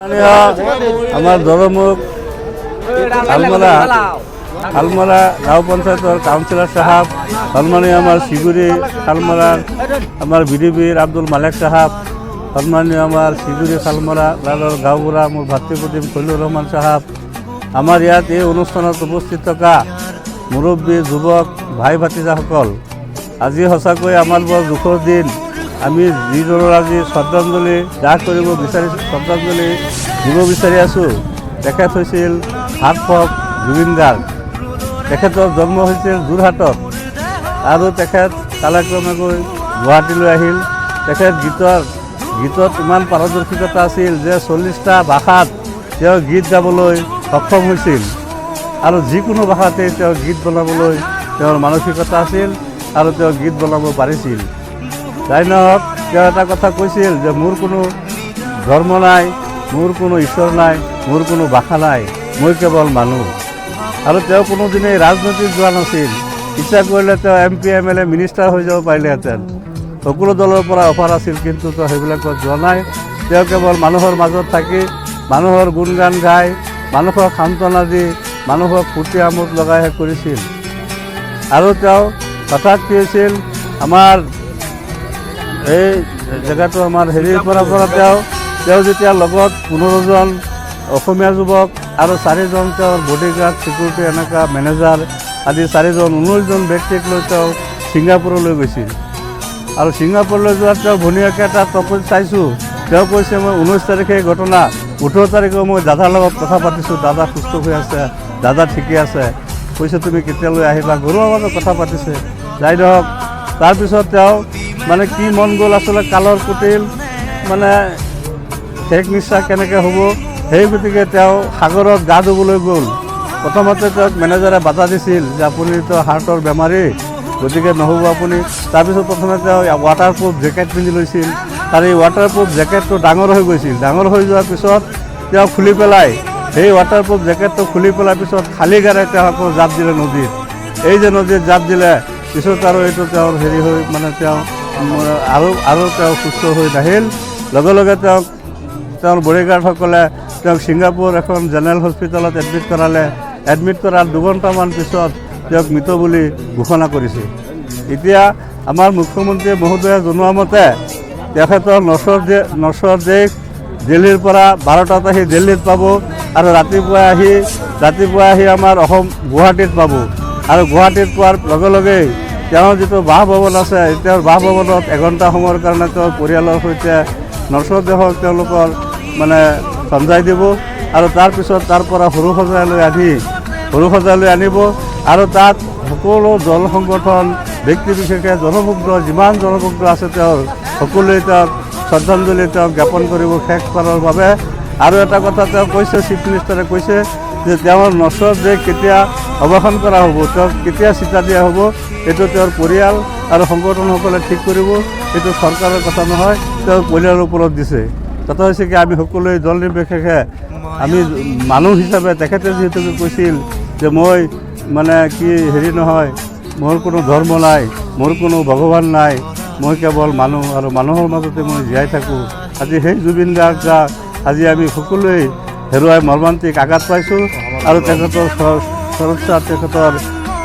আমার ধর্মমুখ আলমরা গাঁও পঞ্চায়েতের কাউন্সিলর সাহেব, সম্মানীয় আমার শিগুড়ি খালমরার আমার বিডিপির আব্দুল মালেক সাহেব, সম্মানীয় আমার শিগুড়ি খালমরা লালৰ গাঁওবুঢ়া মোৰ ভাতৃপ্ৰতিম খলিলুৰ ৰহমান সাহেব, আমাৰ ইয়াত এই অনুষ্ঠানত উপস্থিত থকা মুৰব্বী যুৱক ভাই ভাতিজাসকল, আজি সঁচাকৈ আমাৰ বৰ দুখৰ দিন। আমি যিজনৰ আজি শ্ৰদ্ধাঞ্জলি দাহ কৰিব বিচাৰিছোঁ, শ্ৰদ্ধাঞ্জলি দিব বিচাৰি আছোঁ। তেখেত হৈছিল হাতফক জুবিন গাৰ্গ। তেখেতৰ জন্ম হৈছিল যোৰহাটত আৰু তেখেত কালক্ৰমে গুৱাহাটীলৈ আহিল। তেখেত গীতত ইমান পাৰদৰ্শিকতা আছিল যে 40টা ভাষাত তেওঁ গীত গাবলৈ সক্ষম হৈছিল আৰু যিকোনো ভাষাতে তেওঁ গীত বনাবলৈ তেওঁৰ মানসিকতা আছিল আৰু তেওঁ গীত বনাব পাৰিছিল। যাই নহওক, তেওঁ এটা কথা কৈছিল যে মোৰ কোনো ধৰ্ম নাই, মোৰ কোনো ঈশ্বৰ নাই, মোৰ কোনো ভাষা নাই, মই কেৱল মানুহ। আৰু তেওঁ কোনোদিনেই ৰাজনীতিত যোৱা নাছিল। ইচ্ছা কৰিলে তেওঁ MP MLA মিনিষ্টাৰ হৈ যাব পাৰিলেহেঁতেন। সকলো দলৰ পৰা অফাৰ আছিল, কিন্তু তেওঁ সেইবিলাকত যোৱা নাই। তেওঁ কেৱল মানুহৰ মাজত থাকি মানুহৰ গুণগান গাই, মানুহক সান্তনা দি, মানুহক ফূৰ্তি আমোদ লগাইহে কৰিছিল। আৰু তেওঁ হঠাৎ কি হৈছিল, আমাৰ এই জেগাটো আমাৰ হেৰিৰ পৰা তেওঁ যেতিয়া লগত 15জন অসমীয়া যুৱক আৰু 4জন তেওঁৰ বডিগাৰ্ড, চিকিউৰিটি, এনেকুৱা মেনেজাৰ আদি 19জন ব্যক্তিক লৈ তেওঁ ছিংগাপুৰলৈ গৈছিল। আৰু ছিংগাপুৰলৈ যোৱাত তেওঁ ধুনীয়াকৈ এটা টপিক চাইছোঁ। তেওঁ কৈছে, মই 19 তাৰিখে ঘটনা, 18 তাৰিখে মই দাদাৰ লগত কথা পাতিছোঁ, দাদা সুস্থ হৈ আছে, দাদা ঠিকে আছে। কৈছে তুমি কেতিয়ালৈ আহিবা, ঘৰুৱা মানুহ কথা পাতিছে। যাই নহওক, তাৰপিছত তেওঁ মানে কি মন গ'ল, আচলতে কালৰ কুটিল মানে শেষ নিশ্বাস কেনেকৈ হ'ব, সেই গতিকে তেওঁ সাগৰত গা ধুবলৈ গ'ল। প্ৰথমতে তেওঁক মেনেজাৰে বাধা দিছিল যে আপুনিতো হাৰ্টৰ বেমাৰী, গতিকে নহ'ব আপুনি। তাৰপিছত প্ৰথমে তেওঁ ৱাটাৰপ্ৰুফ জেকেট পিন্ধি লৈছিল। তাৰ এই ৱাটাৰপ্ৰুফ জেকেটটো ডাঙৰ হৈ গৈছিল। ডাঙৰ হৈ যোৱাৰ পিছত তেওঁ খুলি পেলাই সেই ৱাটাৰপ্ৰুফ জেকেটটো খুলি পেলাৰ পিছত খালী গাৰে তেওঁ আকৌ জাপ দিলে নদীত। এই যে নদীত জাপ দিলে, পিছত আৰু এইটো তেওঁৰ হেৰি হৈ মানে তেওঁ আৰু তেওঁ সুস্থ হৈ নাহিল। লগে লগে তেওঁৰ বডিগাৰ্ডসকলে তেওঁক ছিংগাপুৰ এখন জেনেৰেল হস্পিটেলত এডমিট কৰালে। এডমিট কৰাৰ 2 ঘণ্টামান পিছত তেওঁক মৃত বুলি ঘোষণা কৰিছে। এতিয়া আমাৰ মুখ্যমন্ত্ৰী মহোদয়ে জনোৱা মতে তেখেতৰ নচৰ দেশ দিল্লীৰ পৰা 12টাত আহি দিল্লীত পাব আৰু ৰাতিপুৱা আহি আমাৰ অসম গুৱাহাটীত পাব। আৰু গুৱাহাটীত পোৱাৰ লগে লগেই তেওঁৰ যিটো বাসভৱন আছে, তেওঁৰ বাসভৱনত 1 ঘণ্টা সময়ৰ কাৰণে তেওঁৰ পৰিয়ালৰ সৈতে নচৰ দেশক তেওঁলোকৰ মানে চমজাই দিব। আৰু তাৰপিছত তাৰ পৰা সৰু সজাইলৈ আনিব আৰু তাত সকলো দল সংগঠন, ব্যক্তি বিশেষে জনভুক্ত যিমান জনভুক্ত আছে তেওঁৰ সকলোৱে তেওঁক শ্ৰদ্ধাঞ্জলি জ্ঞাপন কৰিব শেষ কৰাৰ বাবে। আৰু এটা কথা তেওঁ কৈছে, চিফ মিনিষ্টাৰে কৈছে যে তেওঁৰ নচৰ দেশ কেতিয়া অৱসান কৰা হ'ব, তেওঁক কেতিয়া চিটা দিয়া হ'ব, এইটো তেওঁৰ পৰিয়াল আৰু সংগঠনসকলে ঠিক কৰিব। এইটো চৰকাৰৰ কথা নহয়, তেওঁৰ পৰিয়ালৰ ওপৰত দিছে। কথা হৈছে কি, আমি সকলোৱে দল নিৰ্বিশেষে আমি মানুহ হিচাপে, তেখেতে যিহেতুকে কৈছিল যে মই মানে কি হেৰি নহয়, মোৰ কোনো ধৰ্ম নাই, মোৰ কোনো ভগৱান নাই, মই কেৱল মানুহ আৰু মানুহৰ মাজতে মই জীয়াই থাকোঁ। আজি সেই জুবিন গাৰ্গক আজি আমি সকলোৱে হেৰুৱাই মৰ্মান্তিক আঘাত পাইছোঁ। আৰু তেখেতৰ তেখেতৰ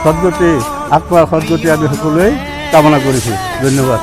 সদ্গতি, আত্মাৰ সদ্গতি আমি সকলোৱে কামনা কৰিছোঁ। ধন্যবাদ।